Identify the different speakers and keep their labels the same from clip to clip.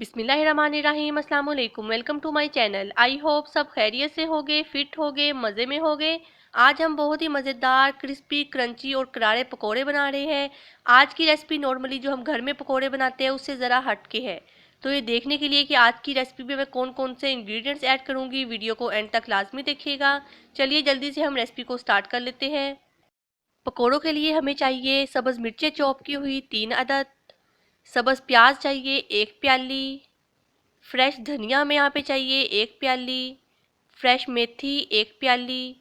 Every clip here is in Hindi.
Speaker 1: बिस्मिल्लाहिर्रहमानिर्रहीम अस्सलाम वालेकुम। Welcome to my channel. I hope सब खैरियत से होगे, फिट होगे, मज़े में होगे। आज हम बहुत ही मज़ेदार क्रिस्पी क्रंची और करारे पकोड़े बना रहे हैं। आज की रेसिपी नॉर्मली जो हम घर में पकोड़े बनाते हैं उससे ज़रा हट के है। तो ये देखने के लिए कि आज की रेसिपी में मैं कौन कौन से इंग्रेडिएंट्स ऐड करूँगी, वीडियो को एंड तक लाजमी देखिएगा। चलिए जल्दी से हम रेसिपी को स्टार्ट कर लेते हैं। पकोड़ों के लिए हमें चाहिए सब्ज़ मिर्चें चॉप की हुई 3 अदद, सब्ज़ प्याज चाहिए 1 प्याली, फ्रेश धनिया में यहाँ पे चाहिए 1 प्याली, फ्रेश मेथी 1 प्याली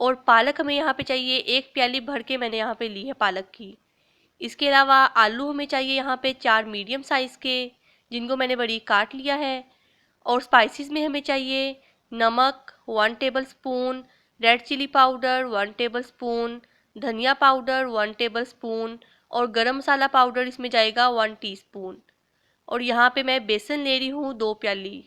Speaker 1: और पालक हमें यहाँ पे चाहिए 1 प्याली भर के मैंने यहाँ पे ली है पालक की। इसके अलावा आलू हमें चाहिए यहाँ पे 4 मीडियम साइज़ के, जिनको मैंने बड़ी काट लिया है। और स्पाइसेस में हमें चाहिए नमक 1 tablespoon, red chilli powder 1 tablespoon, धनिया पाउडर 1 टेबल स्पून और गरम मसाला पाउडर इसमें जाएगा 1 टीस्पून। और यहाँ पे मैं बेसन ले रही हूँ 2 प्याली।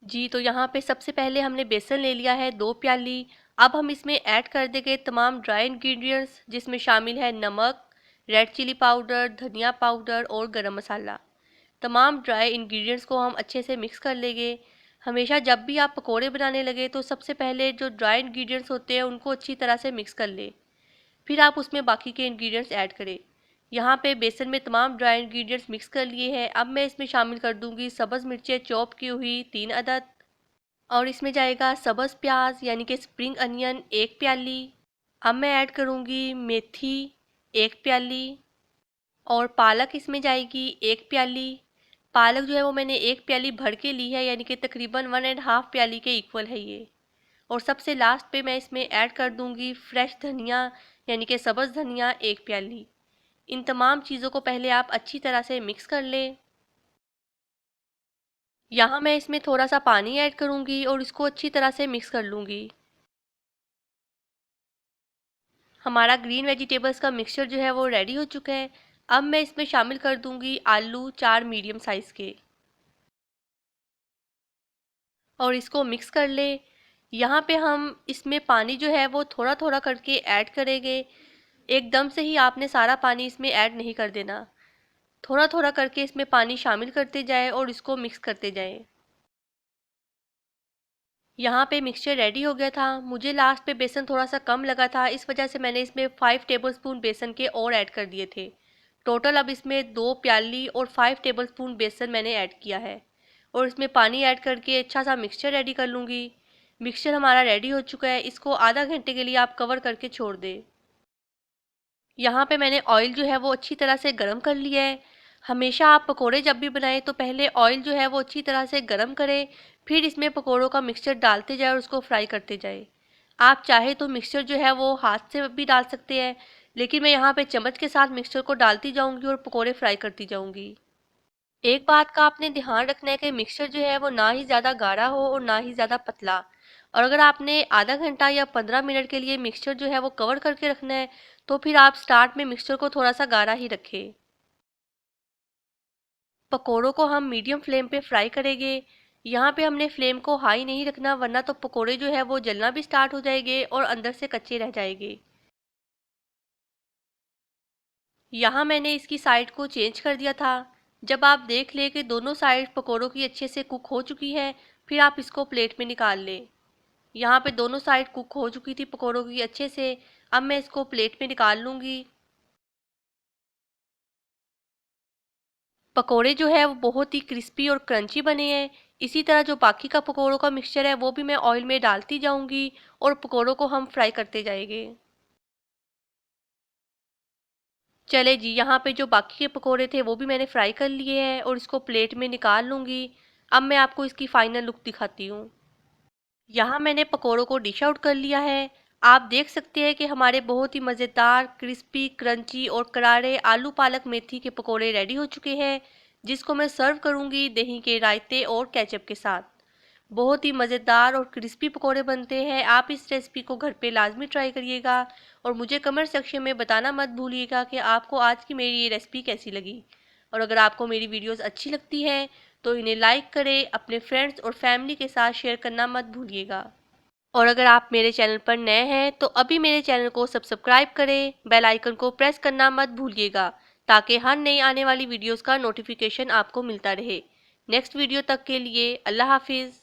Speaker 1: जी तो यहाँ पे सबसे पहले हमने बेसन ले लिया है 2 प्याली। अब हम इसमें ऐड कर देंगे तमाम ड्राई इंग्रेडिएंट्स, जिसमें शामिल है नमक, रेड चिली पाउडर, धनिया पाउडर और गरम मसाला। तमाम ड्राई इंग्रेडिएंट्स को हम अच्छे से मिक्स कर लेंगे। हमेशा जब भी आप पकोड़े बनाने लगे तो सबसे पहले जो ड्राई इंग्रेडिएंट्स होते हैं उनको अच्छी तरह से मिक्स कर ले, फिर आप उसमें बाकी के इंग्रेडिएंट्स ऐड करें। यहाँ पे बेसन में तमाम ड्राई इंग्रेडिएंट्स मिक्स कर लिए हैं। अब मैं इसमें शामिल कर दूंगी सब्ज़ मिर्चें चॉप की हुई 3 अदद और इसमें जाएगा सब्ज़ प्याज यानी कि स्प्रिंग अनियन 1 प्याली। अब मैं ऐड करूँगी मेथी 1 प्याली और पालक इसमें जाएगी 1 प्याली। पालक जो है वो मैंने 1 प्याली भर के ली है, यानी कि तकरीबन 1.5 प्याली के इक्वल है ये। और सबसे लास्ट पे मैं इसमें ऐड कर दूंगी फ्रेश धनिया यानी कि सब्ज़ धनिया 1 प्याली। इन तमाम चीज़ों को पहले आप अच्छी तरह से मिक्स कर लें। यहाँ मैं इसमें थोड़ा सा पानी ऐड करूँगी और इसको अच्छी तरह से मिक्स कर लूँगी। हमारा ग्रीन वेजिटेबल्स का मिक्सचर जो है वो रेडी हो चुका है। अब मैं इसमें शामिल कर दूँगी आलू 4 मीडियम साइज़ के और इसको मिक्स कर ले। यहाँ पे हम इसमें पानी जो है वो थोड़ा थोड़ा करके ऐड करेंगे। एकदम से ही आपने सारा पानी इसमें ऐड नहीं कर देना, थोड़ा थोड़ा करके इसमें पानी शामिल करते जाए और इसको मिक्स करते जाएं। यहाँ पे मिक्सचर रेडी हो गया था। मुझे लास्ट पे बेसन थोड़ा सा कम लगा था, इस वजह से मैंने इसमें 5 टेबलस्पून बेसन के और ऐड कर दिए थे। टोटल अब इसमें 2 प्याली और 5 टेबलस्पून बेसन मैंने ऐड किया है और इसमें पानी ऐड करके अच्छा सा मिक्सचर रेडी कर लूँगी। मिक्सचर हमारा रेडी हो चुका है, इसको आधा घंटे के लिए आप कवर करके छोड़ दें। यहाँ पे मैंने ऑयल जो है वो अच्छी तरह से गर्म कर लिया है। हमेशा आप पकोड़े जब भी बनाएं तो पहले ऑयल जो है वो अच्छी तरह से गर्म करें, फिर इसमें पकोड़ों का मिक्सचर डालते जाए और उसको फ्राई करते जाए। आप चाहे तो मिक्सचर जो है वो हाथ से भी डाल सकते हैं, लेकिन मैं यहाँ पे चम्मच के साथ मिक्सचर को डालती जाऊँगी और पकोड़े फ्राई करती जाऊँगी। एक बात का आपने ध्यान रखना है कि मिक्सचर जो है वो ना ही ज़्यादा गाढ़ा हो और ना ही ज़्यादा पतला। और अगर आपने आधा घंटा या 15 मिनट के लिए मिक्सचर जो है वो कवर करके रखना है तो फिर आप स्टार्ट में मिक्सचर को थोड़ा सा गाढ़ा ही रखें। पकोड़ों को हम मीडियम फ्लेम पे फ्राई करेंगे। यहाँ पे हमने फ्लेम को हाई नहीं रखना, वरना तो पकोड़े जो है वो जलना भी स्टार्ट हो जाएंगे और अंदर से कच्चे रह जाएंगे। यहाँ मैंने इसकी साइड को चेंज कर दिया था। जब आप देख लें कि दोनों साइड पकोड़ों की अच्छे से कुक हो चुकी है, फिर आप इसको प्लेट में निकाल लें। यहाँ पे दोनों साइड कुक हो चुकी थी पकोड़ों की अच्छे से। अब मैं इसको प्लेट में निकाल लूँगी। पकोड़े जो है वो बहुत ही क्रिस्पी और क्रंची बने हैं। इसी तरह जो बाकी का पकोड़ों का मिक्सचर है वो भी मैं ऑयल में डालती जाऊँगी और पकोड़ों को हम फ्राई करते जाएंगे। चले जी, यहाँ पे जो बाकी के पकोड़े थे वो भी मैंने फ्राई कर लिए हैं और इसको प्लेट में निकाल लूँगी। अब मैं आपको इसकी फाइनल लुक दिखाती हूँ। यहाँ मैंने पकोड़ों को डिश आउट कर लिया है। आप देख सकते हैं कि हमारे बहुत ही मज़ेदार क्रिस्पी क्रंची और करारे आलू पालक मेथी के पकोड़े रेडी हो चुके हैं, जिसको मैं सर्व करूँगी दही के रायते और केचप के साथ। बहुत ही मज़ेदार और क्रिस्पी पकोड़े बनते हैं। आप इस रेसिपी को घर पे लाजमी ट्राई करिएगा और मुझे कमेंट सेक्शन में बताना मत भूलिएगा कि आपको आज की मेरी ये रेसिपी कैसी लगी। और अगर आपको मेरी वीडियोस अच्छी लगती हैं तो इन्हें लाइक करें, अपने फ्रेंड्स और फैमिली के साथ शेयर करना मत भूलिएगा। और अगर आप मेरे चैनल पर नए हैं तो अभी मेरे चैनल को सब्सक्राइब करें, बेल आइकन को प्रेस करना मत भूलिएगा ताकि हर नई आने वाली वीडियोस का नोटिफिकेशन आपको मिलता रहे। नेक्स्ट वीडियो तक के लिए अल्लाह हाफिज़।